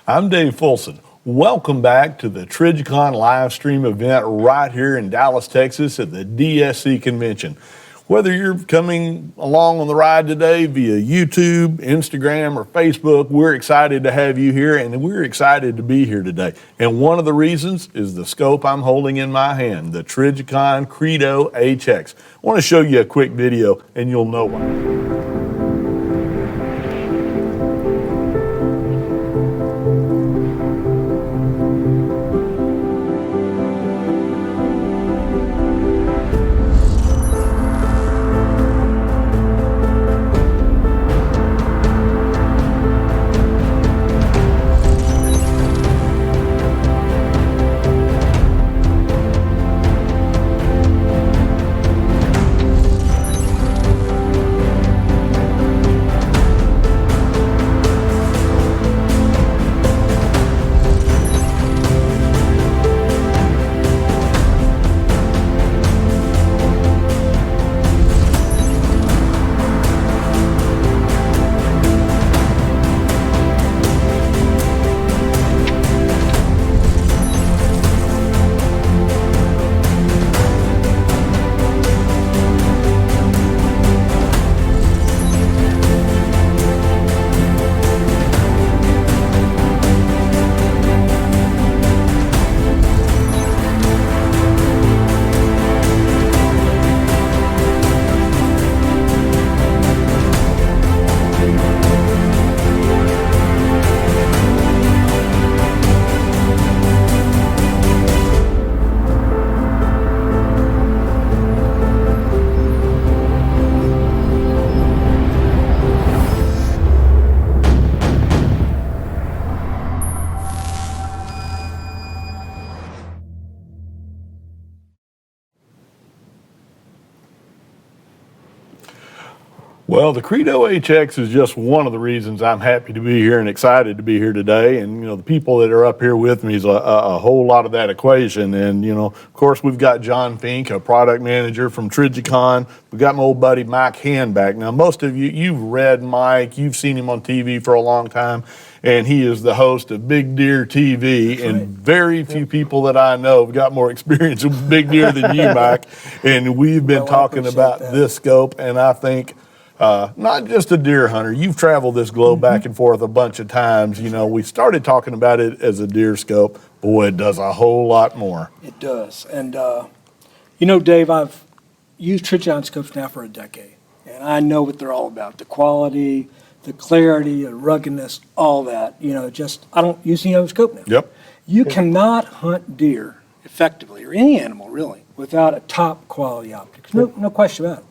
I'm Dave Fulson. Welcome back to the Trijicon live stream event right here in Dallas, Texas at the DSC convention. Whether you're coming along on the ride today via YouTube, Instagram, or Facebook, we're excited to have you here, and we're excited to be here today. And one of the reasons is the scope I'm holding in my hand, the Trijicon Credo HX. I want to show you a quick video, and you'll know why. Well, the Credo HX is just one of the reasons I'm happy to be here and excited to be here today. And, the people that are up here with me is a whole lot of that equation. And, of course, we've got John Fink, a product manager from Trijicon. We've got my old buddy, Mike Hanback. Now, most of you, you've read Mike. You've seen him on TV for a long time. And he is the host of Big Deer TV. That's and right. Very few people that I know have got more experience with Big Deer than you, Mike. And we've been talking about this scope, and I think not just a deer hunter. You've traveled this globe back and forth a bunch of times. We started talking about it as a deer scope. Boy, it does a whole lot more. It does. And, Dave, I've used Trijicon scopes now for a decade. And I know what they're all about. The quality, the clarity, the ruggedness, all that. I don't use any other scope now. Yep. You cannot hunt deer effectively, or any animal really, without a top quality optic. No question about it.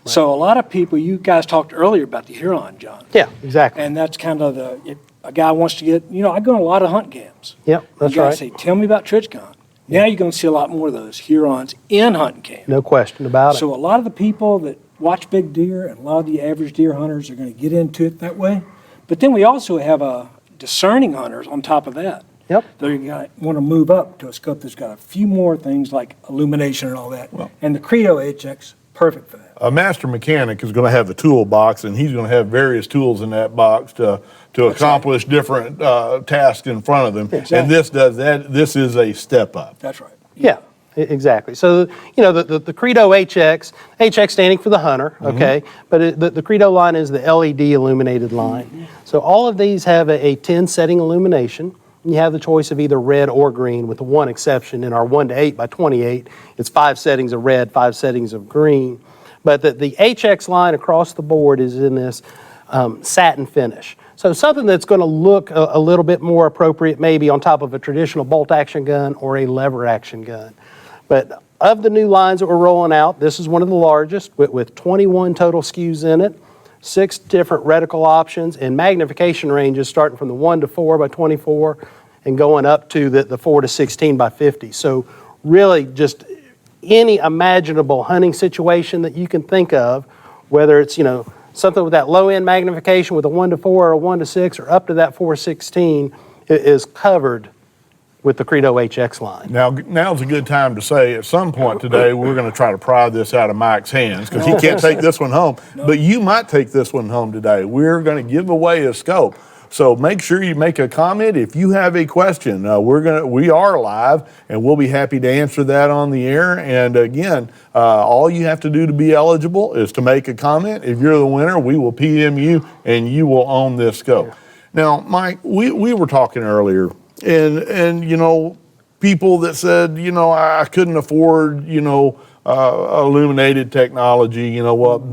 Right. So a lot of people, you guys talked earlier about the Huron, John. Yeah, exactly. And that's kind of a guy wants to get, I go on a lot of hunt cams. Yep, that's you right. Say, tell me about Trijicon. Now you're going to see a lot more of those Hurons in hunting camp. No question about it. So a lot of the people that watch big deer and a lot of the average deer hunters are going to get into it that way. But then we also have discerning hunters on top of that. Yep. They're going to want to move up to a scope that's got a few more things like illumination and all that. Well, and the Credo HX, perfect for that. A master mechanic is going to have a toolbox, and he's going to have various tools in that box to accomplish different tasks in front of them. Exactly. And this does that. This is a step up. That's right. Yeah, exactly. So, the Credo HX, HX standing for the hunter, okay? But the Credo line is the LED illuminated line. So all of these have a 10 setting illumination. You have the choice of either red or green, with the one exception in our 1:8 by 28. It's 5 settings of red, 5 settings of green. But the HX line across the board is in this satin finish. So something that's going to look a little bit more appropriate maybe on top of a traditional bolt action gun or a lever action gun. But of the new lines that we're rolling out, this is one of the largest with 21 total SKUs in it, 6 different reticle options, and magnification ranges starting from the 1 to 4 by 24 and going up to the 4 to 16 by 50. So really just any imaginable hunting situation that you can think of, whether it's, something with that low end magnification with a 1 to 4 or a 1 to 6 or up to that 416 is covered with the Credo HX line. Now's a good time to say at some point today we're going to try to pry this out of Mike's hands because he can't take this one home. No. But you might take this one home today. We're going to give away a scope. So make sure you make a comment if you have a question. We are live, and we'll be happy to answer that on the air. And again, all you have to do to be eligible is to make a comment. If you're the winner, we will PM you, and you will own this scope. Now, Mike, we were talking earlier, and people that said, I couldn't afford, illuminated technology,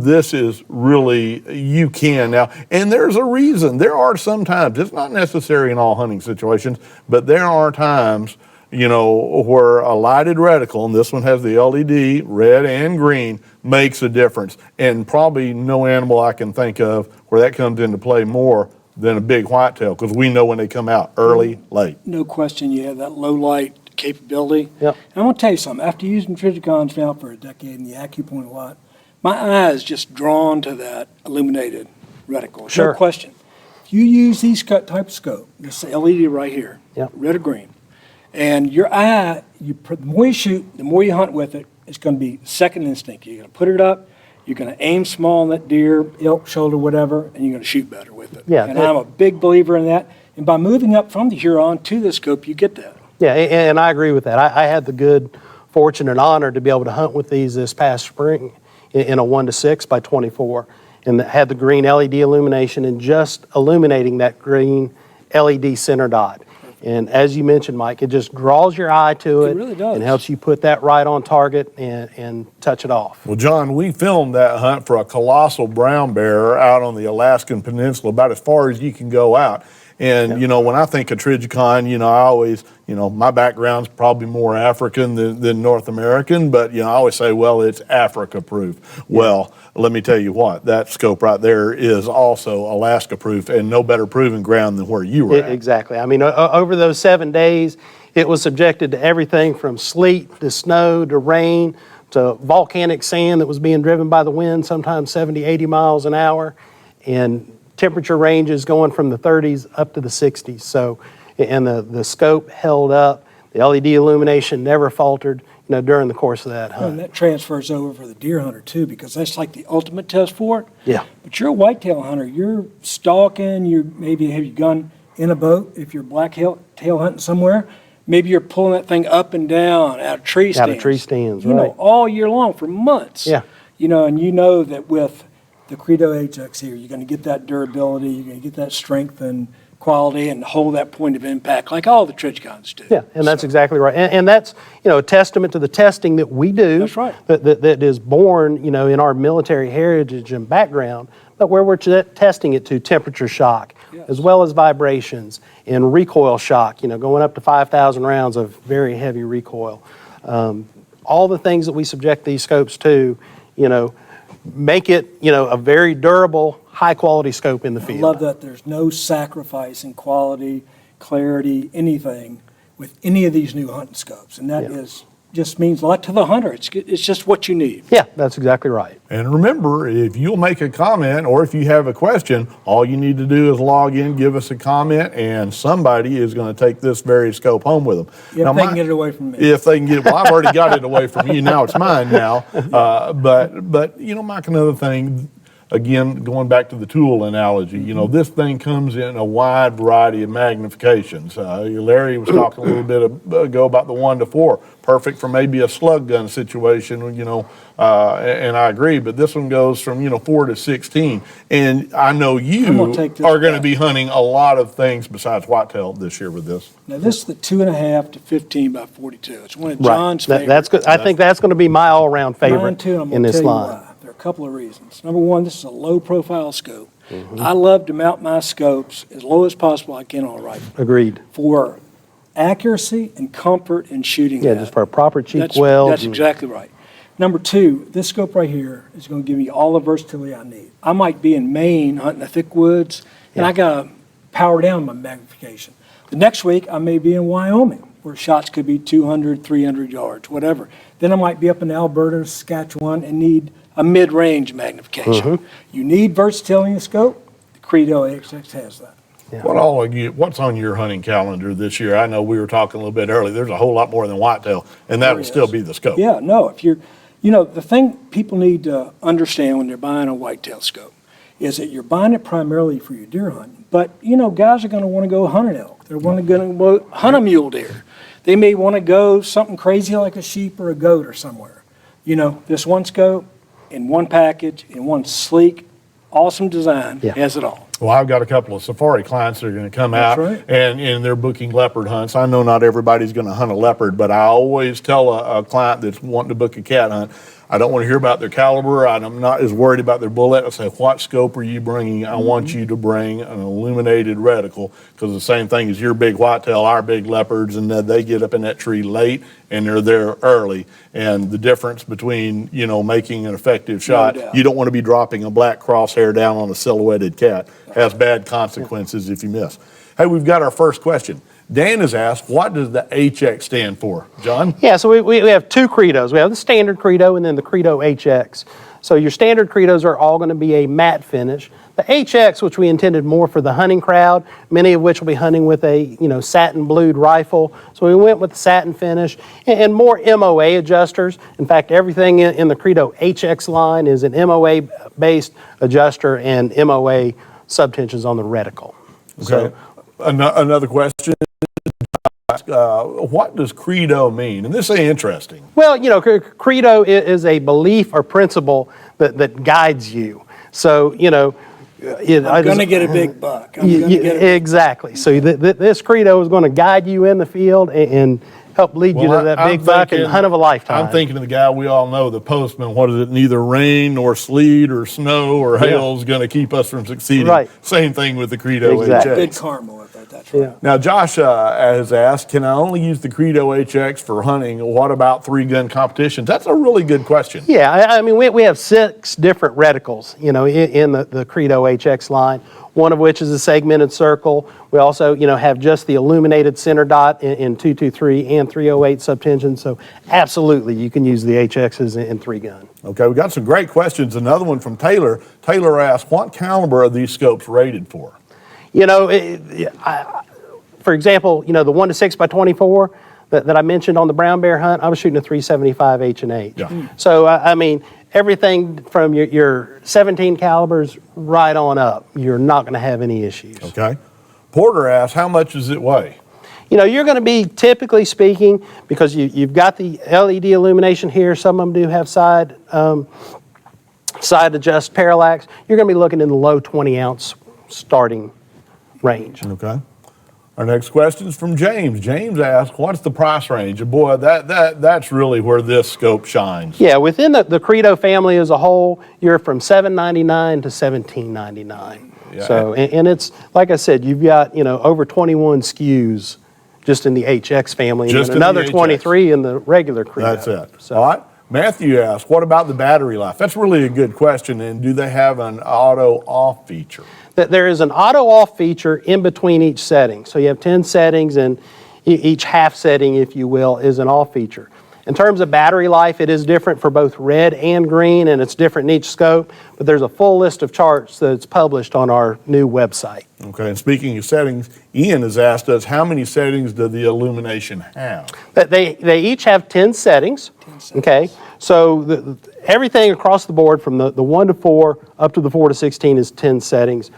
this is really, you can now. And there's a reason. There are some times, it's not necessary in all hunting situations, but there are times, where a lighted reticle, and this one has the LED, red and green, makes a difference. And probably no animal I can think of where that comes into play more than a big whitetail, because we know when they come out, early, late. No question, you have that low light capability. Yep. And I'm going to tell you something. After using Trijicons now for a decade and the AccuPoint a lot, my eye is just drawn to that illuminated reticle. Sure. No question. If you use these type of scope, this LED right here, Yep. red or green, and your eye, the more you shoot, the more you hunt with it, it's going to be second instinct. You're going to put it up, you're going to aim small on that deer, elk, shoulder, whatever, and you're going to shoot better with it. Yeah. And I'm a big believer in that. And by moving up from the Huron to the scope, you get that. Yeah, and I agree with that. I had the good fortune and honor to be able to hunt with these this past spring in a 1-6 by 24, and had the green LED illumination and just illuminating that green LED center dot. And as you mentioned, Mike, it just draws your eye to it. It really does. And helps you put that right on target and touch it off. Well, John, we filmed that hunt for a colossal brown bear out on the Alaskan Peninsula, about as far as you can go out. And, when I think of Trijicon, I always, my background's probably more African than North American, but, I always say, well, it's Africa proof. Well, let me tell you what, that scope right there is also Alaska proof, and no better proving ground than where you were at. Exactly. I mean, over those 7 days, it was subjected to everything from sleet to snow to rain to volcanic sand that was being driven by the wind, sometimes 70, 80 miles an hour, and temperature ranges going from the 30s up to the 60s. So, and the scope held up. The LED illumination never faltered, during the course of that hunt. And that transfers over for the deer hunter too, because that's like the ultimate test for it. Yeah. But you're a whitetail hunter. You're stalking. You maybe have your gun in a boat. If you're black-tail hunting somewhere, maybe you're pulling that thing up and down out of tree stands. Out of tree stands, right. All year long for months. Yeah. And you know that with the Credo HX here, you're going to get that durability, you're going to get that strength and quality and hold that point of impact like all the Trijicons do. Yeah, and that's exactly right. And that's, a testament to the testing that we do. That's right. That is born, in our military heritage and background, but where we're testing it to temperature shock, Yes. as well as vibrations and recoil shock, going up to 5,000 rounds of very heavy recoil. All the things that we subject these scopes to, make it, a very durable, high-quality scope in the field. I love that there's no sacrifice in quality, clarity, anything with any of these new hunting scopes. And that just means a lot to the hunter. It's just what you need. Yeah, that's exactly right. And remember, if you'll make a comment or if you have a question, all you need to do is log in, give us a comment, and somebody is going to take this very scope home with them. If they can get it away from me. If they can get it, well, I've already got it away from you. Now it's mine now. But Mike, another thing, again, going back to the tool analogy, this thing comes in a wide variety of magnifications. Larry was talking a little bit ago about the 1-4, perfect for maybe a slug gun situation, and I agree, but this one goes from, 4 to 16. And I know you are going to be hunting a lot of things besides whitetail this year with this. Now, this is the 2.5 to 15 by 42. It's one of Right. John's favorites. That's good. I think that's going to be my all-around Mine favorite too, and I'm in gonna this tell you line. why. There are a couple of reasons. Number one, this is a low-profile scope. I love to mount my scopes as low as possible I can on a rifle Agreed. for accuracy and comfort in shooting Yeah, that. just for a proper cheek That's weld. That's exactly right. Number two, this scope right here is going to give me all the versatility I need. I might be in Maine hunting the thick woods, and I got to power down my magnification. The next week, I may be in Wyoming, where shots could be 200, 300 yards, whatever. Then I might be up in Alberta, Saskatchewan, and need a mid-range magnification. You need versatility in the scope. The Credo HX has that. Yeah. What's on your hunting calendar this year? I know we were talking a little bit earlier. There's a whole lot more than whitetail, and that will still be the scope. Yeah, no, if you're, the thing people need to understand when they're buying a whitetail scope is that you're buying it primarily for your deer hunting. But, you know, guys are going to want to go hunt an elk. They're going to hunt a mule deer. They may want to go something crazy like a sheep or a goat or somewhere. You know, this one scope in one package, in one sleek, awesome design, has it all. Well, I've got a couple of safari clients that are going to come out, right. and they're booking leopard hunts. I know not everybody's going to hunt a leopard, but I always tell a client that's wanting to book a cat hunt, I don't want to hear about their caliber. I'm not as worried about their bullet. I say, what scope are you bringing? I want you to bring an illuminated reticle, because the same thing as your big whitetail, our big leopards, and they get up in that tree late and they're there early. And the difference between, you know, making an effective shot, doubt. you don't want to be dropping a black crosshair down on a silhouetted cat. Has bad consequences if you miss. Hey, we've got our first question. Dan has asked, what does the HX stand for? John? Yeah, so we have two Credos. We have the standard Credo and then the Credo HX. So your standard Credos are all going to be a matte finish. The HX, which we intended more for the hunting crowd, many of which will be hunting with a, you know, satin blued rifle. So we went with the satin finish and more MOA adjusters. In fact, everything in the Credo HX line is an MOA based adjuster and MOA subtensions on the reticle. Okay. Another question. What does credo mean? And this is interesting. Well, you know, credo is a belief or principle that guides you. So, you know, I'm going to get a big buck. Exactly. So this credo is going to guide you in the field and help lead you to that big buck and hunt of a lifetime. I'm thinking of the guy we all know, the postman. What is it? Neither rain nor sleet or snow or hail is going to keep us from succeeding. Right. Same thing with the Credo Exactly. HX. Good karma with that. That's right. Yeah. Now, Josh has asked, can I only use the Credo HX for hunting? What about 3-gun competitions? That's a really good question. Yeah, I mean, we have 6 different reticles, you know, in the Credo HX line, one of which is a segmented circle. We also, you know, have just the illuminated center dot in 223 and 308 subtension. So absolutely, you can use the HXs in 3-gun. Okay, we got some great questions. Another one from Taylor. Taylor asked, what caliber are these scopes rated for? You know, for example, you know, the 1 to 6 by 24 that I mentioned on the brown bear hunt, I was shooting a 375 H&H. Yeah. So, I mean, everything from your 17 calibers right on up, you're not going to have any issues. Okay. Porter asked, how much does it weigh? You know, you're going to be, typically speaking, because you've got the LED illumination here, some of them do have side adjust parallax, you're going to be looking in the low 20-ounce starting range. Okay. Our next question is from James. James asked, what's the price range? And boy, that's really where this scope shines. Yeah, within the Credo family as a whole, you're from $799 to $1799. Yeah. So, and it's, like I said, you've got, you know, over 21 SKUs just in the HX family, Just and in the another HX. 23 in the regular Credo. That's it. So, All right. Matthew asked, what about the battery life? That's really a good question. And do they have an auto off feature? that there is an auto off feature in between each setting. So you have 10 settings, and each half setting, if you will, is an off feature. In terms of battery life, it is different for both red and green, and it's different in each scope, but there's a full list of charts that's published on our new website. Okay, and speaking of settings, Ian has asked us, how many settings does the illumination have? They each have 10 settings. Okay, so everything across the board from the 1 to 4 up to the 4 to 16 is 10 settings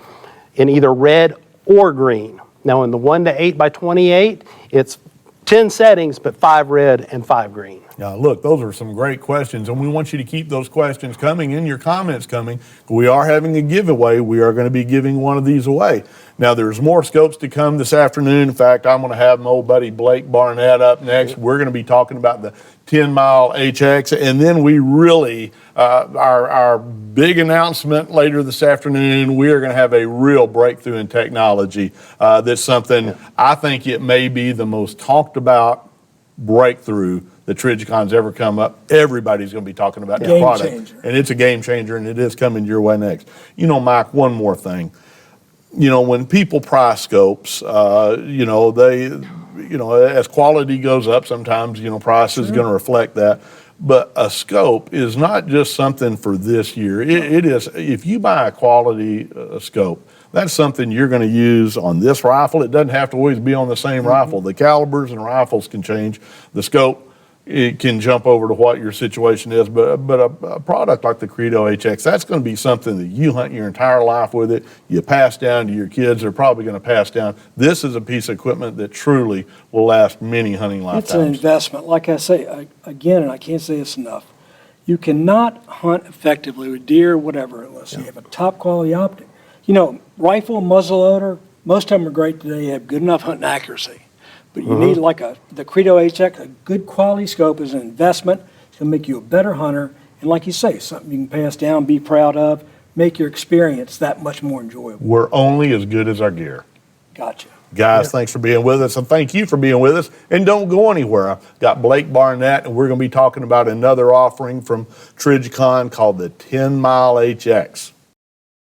in either red or green. Now in the 1 to 8 by 28, it's 10 settings, but 5 red and 5 green. Now, look, those are some great questions, and we want you to keep those questions coming and your comments coming. We are having a giveaway. We are going to be giving one of these away. Now, there's more scopes to come this afternoon. In fact, I'm going to have my old buddy Blake Barnett up next. We're going to be talking about the 10-mile HX, and then we really, our big announcement later this afternoon, we are going to have a real breakthrough in technology. That's something, I think it may be the most talked about breakthrough that Trigicon's ever come up. Everybody's going to be talking about this product. Changer. And it's a game changer, and it is coming your way next. You know, Mike, one more thing. You know, when people price scopes, you know, as quality goes up, sometimes, you know, price is going to reflect that. But a scope is not just something for this year. It is, if you buy a quality scope, that's something you're going to use on this rifle. It doesn't have to always be on the same rifle. The calibers and rifles can change. The scope it can jump over to what your situation is. But a product like the Credo HX, that's going to be something that you hunt your entire life with it. You pass down to your kids. They're probably going to pass down. This is a piece of equipment that truly will last many hunting lifetimes. It's an investment. Like I say, again, and I can't say this enough, you cannot hunt effectively with deer, whatever, unless you have a top quality optic. You know, rifle, muzzleloader, most of them are great today. You have good enough hunting accuracy. But you need like the Credo HX, a good quality scope is an investment. It's going to make you a better hunter. And like you say, something you can pass down, be proud of, make your experience that much more enjoyable. We're only as good as our gear. Gotcha. Guys, thanks for being with us, and thank you for being with us. And don't go anywhere. I've got Blake Barnett, and we're going to be talking about another offering from Trijicon called the 10 Mile HX.